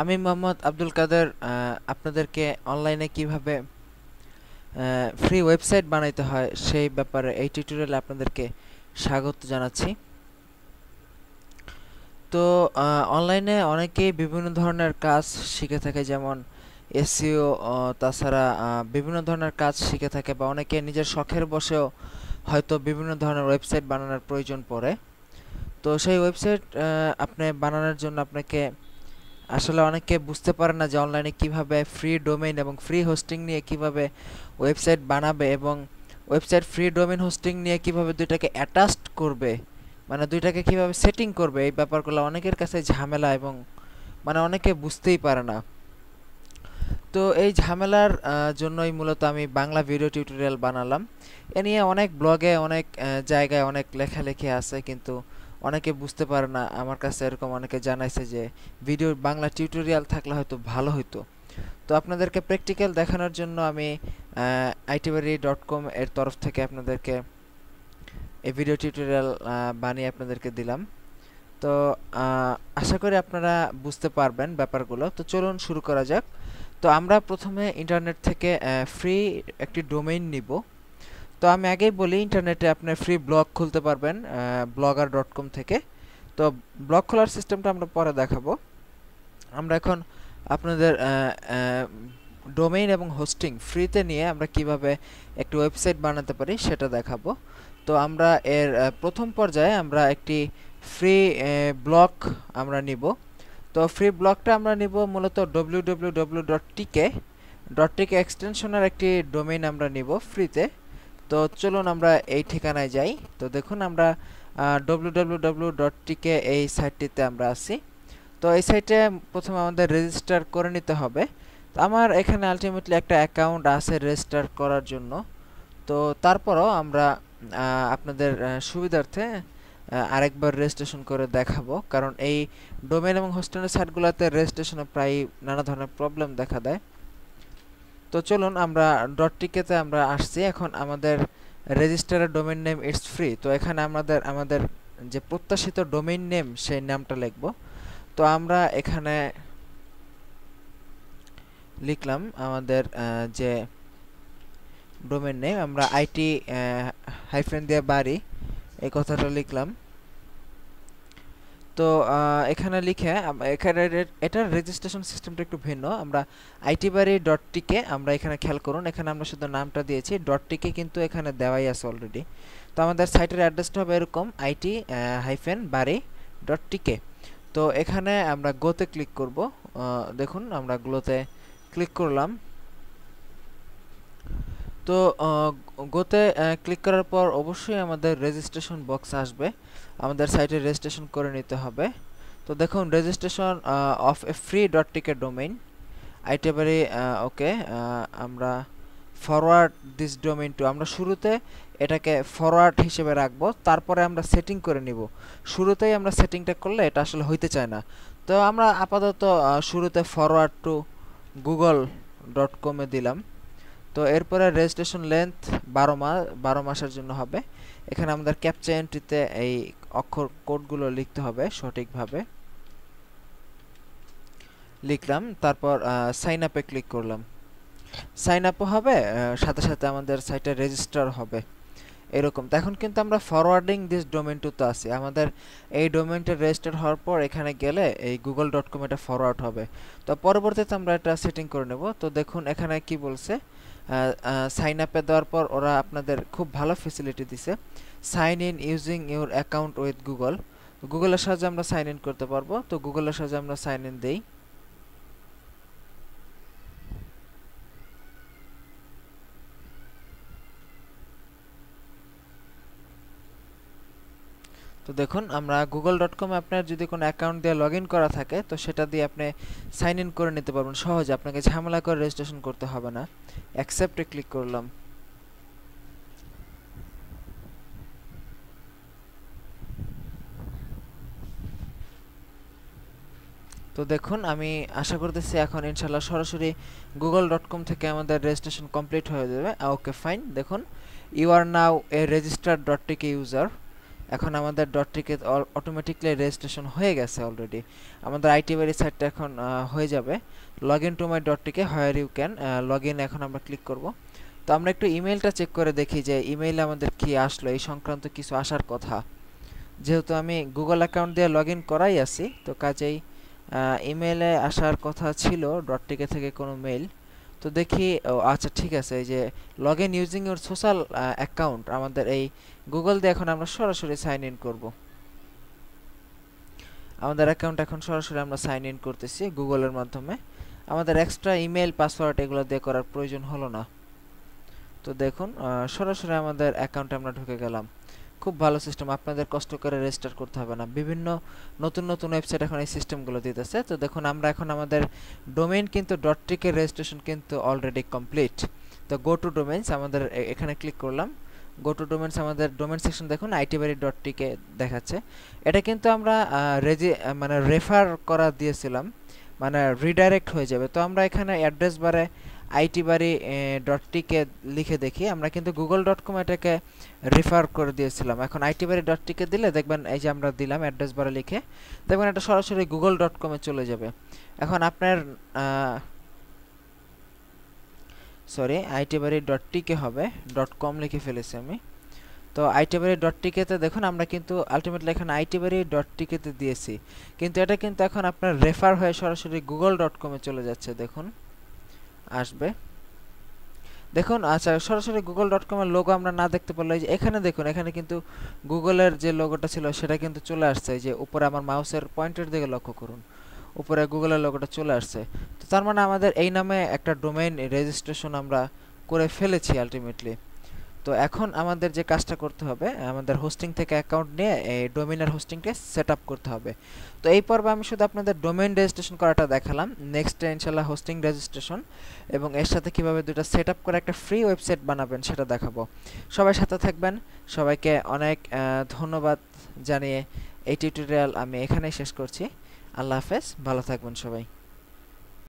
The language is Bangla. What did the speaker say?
আমি মোহাম্মদ আব্দুল কাদের আপনাদেরকে অনলাইনে কিভাবে ফ্রি ওয়েবসাইট বানাইতে হয় সেই ব্যাপারে এই টিউটোরিয়ালে আপনাদেরকে স্বাগত জানাচ্ছি। তো অনলাইনে অনেকেই বিভিন্ন ধরনের কাজ শিখে থাকে, যেমন এসইও, তাছাড়া বিভিন্ন ধরনের কাজ শিখে থাকে, বা অনেকে নিজের শখের বশেও হয়তো বিভিন্ন ধরনের ওয়েবসাইট বানানোর প্রয়োজন পড়ে। তো সেই ওয়েবসাইট আপনি বানানোর জন্য আপনাকে আসলে অনেকে বুঝতে পারে না যে অনলাইনে কিভাবে ফ্রি ডোমেইন এবং ফ্রি হোস্টিং নিয়ে কিভাবে ওয়েবসাইট বানাবে, এবং ওয়েবসাইট ফ্রি ডোমেইন হোস্টিং নিয়ে কিভাবে দুইটাকে অ্যাটাচড করবে, মানে দুইটাকে কিভাবে সেটিং করবে। এই ব্যাপারগুলো অনেকের কাছে ঝামেলা, এবং মানে অনেকে বুঝতেই পারে না। তো এই ঝামেলার জন্যই মূলত আমি বাংলা ভিডিও টিউটোরিয়াল বানালাম। এ নিয়ে অনেক ব্লগে, অনেক জায়গায় অনেক লেখালেখি আছে, কিন্তু অনেকে বুঝতে পারে না। আমার কাছে এরকম অনেকে জানাইছে যে ভিডিও বাংলা টিউটোরিয়াল থাকলে হয়তো ভালো হতো। তো আপনাদেরকে প্র্যাকটিক্যাল দেখানোর জন্য আমি itbari.com এর তরফ থেকে আপনাদেরকে এই ভিডিও টিউটোরিয়াল বানিয়ে আপনাদেরকে দিলাম। তো আশা করি আপনারা বুঝতে পারবেন ব্যাপারগুলো। তো চলুন শুরু করা যাক। তো আমরা প্রথমে ইন্টারনেট থেকে ফ্রি একটি ডোমেইন নিব। তো আমি আগেই বলি, ইন্টারনেটে আপনি ফ্রি ব্লগ খুলতে পারবেন blogger.com থেকে। তো ব্লগ খোলার সিস্টেমটা আমরা পরে দেখাবো। আমরা এখন আপনাদের ডোমেইন এবং হোস্টিং ফ্রিতে নিয়ে আমরা কিভাবে একটি ওয়েবসাইট বানাতে পারি সেটা দেখাবো। তো আমরা এর প্রথম পর্যায়ে আমরা একটি ফ্রি ব্লগ আমরা নিব। তো ফ্রি ব্লগটা আমরা নিব মূলত www.tk এক্সটেনশনের একটি ডোমেইন আমরা নিব ফ্রিতে। তো চলুন আমরা এই ঠিকানায় যাই। তো দেখুন, আমরা www.tk এই সাইটটিতে আমরা আছি। তো এই সাইটে প্রথমে আমাদের রেজিস্টার করে নিতে হবে। তো আমার এখানে আলটিমেটলি একটা অ্যাকাউন্ট আছে রেজিস্টার করার জন্য। তো তারপরও আমরা আপনাদের সুবিধার্থে আরেকবার রেজিস্ট্রেশন করে দেখাবো, কারণ এই ডোমেইন এবং হোস্টিংয়ের সাইটগুলোতে রেজিস্ট্রেশনে প্রায় নানা ধরনের প্রবলেম দেখা দেয়। তো চলুন, আমরা .tk-তে আমরা আসছি। এখন আমাদের রেজিস্টারের ডোমেইন নেম ইটস ফ্রি। তো এখানে আমাদের যে প্রত্যাশিত ডোমেইন নেম সেই নামটা লিখব। তো আমরা এখানে লিখলাম আমাদের যে ডোমেইন নেম, আমরা আইটি হাইফেন দিয়ে বাড়ি এই কথাটা লিখলাম। তো এখানে লিখে এখানে এটার রেজিস্ট্রেশন সিস্টেমটা একটু ভিন্ন। আমরা itbari.tk আমরা এখানে খেয়াল করুন, এখানে আমরা শুধু নামটা দিয়েছি, .tk কিন্তু এখানে দেওয়াই আছে অলরেডি। তো আমাদের সাইটের অ্যাড্রেসটা হবে এরকম it-bari.tk। তো এখানে আমরা গোতে ক্লিক করব। দেখুন, আমরা গ্লোতে ক্লিক করলাম। তো গোতে ক্লিক করার পর অবশ্যই আমাদের রেজিস্ট্রেশন বক্স আসবে, আমাদের সাইটে রেজিস্ট্রেশন করে নিতে হবে। তো দেখুন, registration of a free .tk domain আইটেবারি। ওকে, আমরা ফরওয়ার্ড দিস ডোমেইন টু, আমরা শুরুতে এটাকে ফরওয়ার্ড হিসেবে রাখবো, তারপরে আমরা সেটিং করে নিব। শুরুতেই আমরা সেটিংটা করলে এটা আসলে হইতে চায় না। তো আমরা আপাতত শুরুতে ফরওয়ার্ড টু google.com-এ দিলাম। তো এরপরে রেজিস্ট্রেশন লেন্থ 12 মাসের জন্য হবে। এখানে আমাদের ক্যাপচা এন্ট্রিতে এই অক্ষর কোডগুলো লিখতে হবে সঠিকভাবে। লিখলাম, তারপর সাইন আপে ক্লিক করলাম। সাইন আপও হবে, সাথে সাথে আমাদের সাইটে রেজিস্টার হবে এরকম। তো এখন কিন্তু আমরা ফরওয়ার্ডিং দিস ডোমেইন টু তে আছি। আমাদের এই ডোমেইনটা রেজিস্টার হওয়ার পর এখানে গেলে এই google.com এটা ফরওয়ার্ড হবে। তো পরবর্তীতে আমরা এটা সেটিং করে নেব। তো দেখুন এখানে কি বলছে, সাইন আপে দেওয়ার পর ওরা আপনাদের খুব ভালো ফেসিলিটি দিছে, sign in using your account with Google. গুগলের সাহায্যে আমরা সাইন ইন করতে পারবো। তো গুগলের সাহায্যে আমরা সাইন ইন দেই। তো দেখুন, আমরা google.com-এ আপনার যদি কোনো অ্যাকাউন্ট দিয়ে লগ ইন করা থাকে, তো সেটা দিয়ে আপনি সাইন ইন করে নিতে পারবেন সহজে, আপনাকে ঝামেলা করে রেজিস্ট্রেশন করতে হবে না। অ্যাকসেপ্টে ক্লিক করলাম। তো দেখুন, আমি আশা করতেছি এখন ইনশাল্লাহ সরাসরি google.com থেকে আমাদের রেজিস্ট্রেশন কমপ্লিট হয়ে যাবে। ওকে ফাইন, দেখুন you are now a registered .tk user. এখন আমাদের .tk অটোমেটিকলি রেজিস্ট্রেশন হয়ে গেছে অলরেডি। আমাদের আইটি বাড়ি সাইটটা এখন হয়ে যাবে। Log in to my .tk where you can log in, এখন আমরা ক্লিক করব। তো আমরা একটু ইমেইলটা চেক করে দেখি যে ইমেইলে আমাদের কি আসলো, এই সংক্রান্ত কিছু আসার কথা। যেহেতু আমি গুগল অ্যাকাউন্ট দিয়ে লগ ইন করাই আছি, তো কাজেই ইমেইলে আসার কথা ছিল .tk থেকে কোনো মেইল। তো দেখি, ও আচ্ছা ঠিক আছে, এই যে log in using your social account, আমাদের এই গুগল দিয়ে এখন আমরা সরাসরি সাইন ইন করব। আমাদের অ্যাকাউন্ট এখন সরাসরি আমরা সাইন ইন করতেছি গুগলের মাধ্যমে। আমাদের এক্সট্রা ইমেল পাসওয়ার্ড এগুলো দিয়ে করার প্রয়োজন হলো না। তো দেখুন সরাসরি আমাদের অ্যাকাউন্টে আমরা ঢুকে গেলাম। খুব ভালো সিস্টেম, আপনাদের কষ্ট করে রেজিস্টার করতে হবে না। বিভিন্ন নতুন নতুন ওয়েবসাইট এখন এই সিস্টেমগুলো দিতেছে। তো দেখুন আমরা এখন আমাদের ডোমেইন কিন্তু .tk রেজিস্ট্রেশন কিন্তু অলরেডি কমপ্লিট। তো গো টু ডোমেইনস, আমাদের এখানে ক্লিক করলাম। গো টু ডোমেইনস, আমাদের ডোমেইন সেকশন দেখুন itbari.tk দেখাচ্ছে। এটা কিন্তু আমরা মানে রেফার করা দিয়েছিলাম, মানে রিডাইরেক্ট হয়ে যাবে। তো আমরা এখানে অ্যাড্রেস বারে itbari.tk লিখে দেখি, আমরা কিন্তু google.com এটাকে রেফার করে দিয়েছিলাম। এখন itbari.tk দিলে দেখবেন, এই যে আমরা দিলাম অ্যাড্রেস বারে লিখে, দেখবেন এটা সরাসরি google.com এ চলে যাবে। এখন আপনার সরি itbari.tk হবে, .com লিখে ফেলেছি আমি। তো itbari.tk তে দেখুন আমরা কিন্তু আলটিমেটলি এখানে itbari.tk তে দিয়েছি, কিন্তু এটা কিন্তু এখন আপনার রেফার হয়ে সরাসরি google.com এ চলে যাচ্ছে। দেখুন আসবে, দেখুন আচ্ছা সরাসরি google.com এর লোগো আমরা না দেখতে পারলে, যে এখানে দেখুন, এখানে কিন্তু গুগলের যে লোগোটা ছিল সেটা কিন্তু চলে আসছে। এই যে উপরে আমার মাউসের পয়েন্টার দিকে লক্ষ্য করুন, উপরে গুগলের লোগোটা চলে আসছে। তো তার মানে আমাদের এই নামে একটা ডোমেইন রেজিস্ট্রেশন আমরা করে ফেলেছি আলটিমেটলি। তো এখন আমাদের যে কাজটা করতে হবে, আমাদের হোস্টিং থেকে অ্যাকাউন্ট নিয়ে এই ডোমেইনের হোস্টিংটা সেটআপ করতে হবে। তো এই পর্বে আমি শুধু আপনাদের ডোমেইন রেজিস্ট্রেশন করাটা দেখালাম। নেক্সটে ইনশাআল্লাহ হোস্টিং রেজিস্ট্রেশন এবং এর সাথে কিভাবে দুটো সেটআপ করে একটা ফ্রি ওয়েবসাইট বানাবেন সেটা দেখাবো। সবাই সাথে থাকবেন। সবাইকে অনেক ধন্যবাদ জানিয়ে এই টিউটোরিয়াল আমি এখানেই শেষ করছি। আল্লাহ হাফেজ, ভালো থাকবেন সবাই।